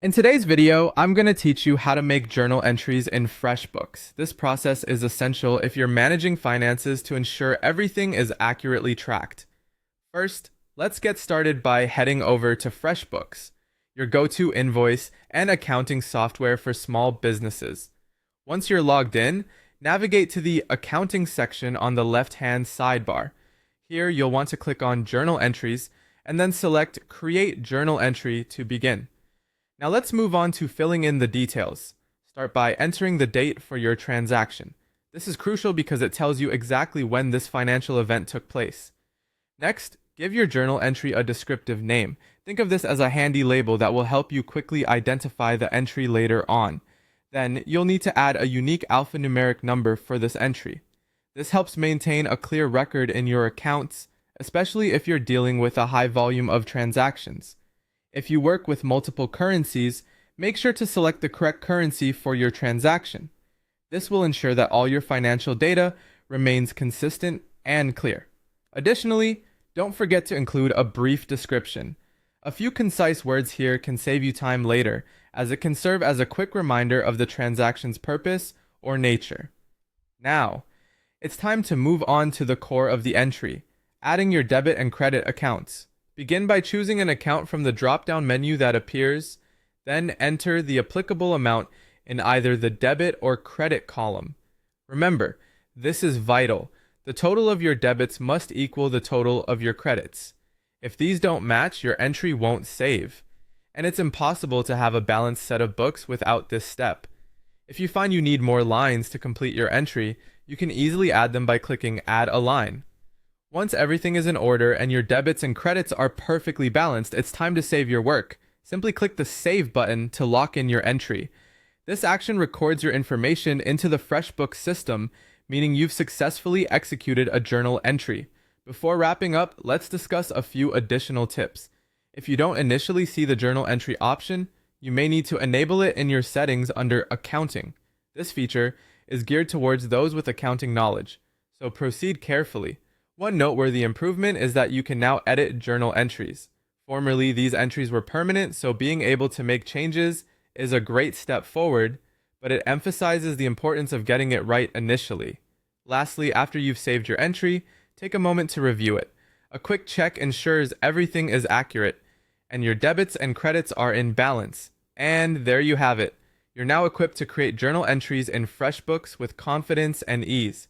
In today's video, I'm going to teach you how to make journal entries in Freshbooks. This process is essential if you're managing finances to ensure everything is accurately tracked. First, let's get started by heading over to Freshbooks, your go-to invoice and accounting software for small businesses. Once you're logged in, navigate to the Accounting section on the left-hand sidebar. Here, you'll want to click on Journal Entries and then select Create Journal Entry to begin. Now let's move on to filling in the details. Start by entering the date for your transaction. This is crucial because it tells you exactly when this financial event took place. Next, give your journal entry a descriptive name. Think of this as a handy label that will help you quickly identify the entry later on. Then, you'll need to add a unique alphanumeric number for this entry. This helps maintain a clear record in your accounts, especially if you're dealing with a high volume of transactions. If you work with multiple currencies, make sure to select the correct currency for your transaction. This will ensure that all your financial data remains consistent and clear. Additionally, don't forget to include a brief description. A few concise words here can save you time later, as it can serve as a quick reminder of the transaction's purpose or nature. Now, it's time to move on to the core of the entry, adding your debit and credit accounts. Begin by choosing an account from the drop-down menu that appears, then enter the applicable amount in either the debit or credit column. Remember, this is vital. The total of your debits must equal the total of your credits. If these don't match, your entry won't save. And it's impossible to have a balanced set of books without this step. If you find you need more lines to complete your entry, you can easily add them by clicking Add a Line. Once everything is in order and your debits and credits are perfectly balanced, it's time to save your work. Simply click the Save button to lock in your entry. This action records your information into the FreshBooks system, meaning you've successfully executed a journal entry. Before wrapping up, let's discuss a few additional tips. If you don't initially see the journal entry option, you may need to enable it in your settings under Accounting. This feature is geared towards those with accounting knowledge, so proceed carefully. One noteworthy improvement is that you can now edit journal entries. Formerly, these entries were permanent, so being able to make changes is a great step forward, but it emphasizes the importance of getting it right initially. Lastly, after you've saved your entry, take a moment to review it. A quick check ensures everything is accurate, and your debits and credits are in balance. And there you have it. You're now equipped to create journal entries in FreshBooks with confidence and ease.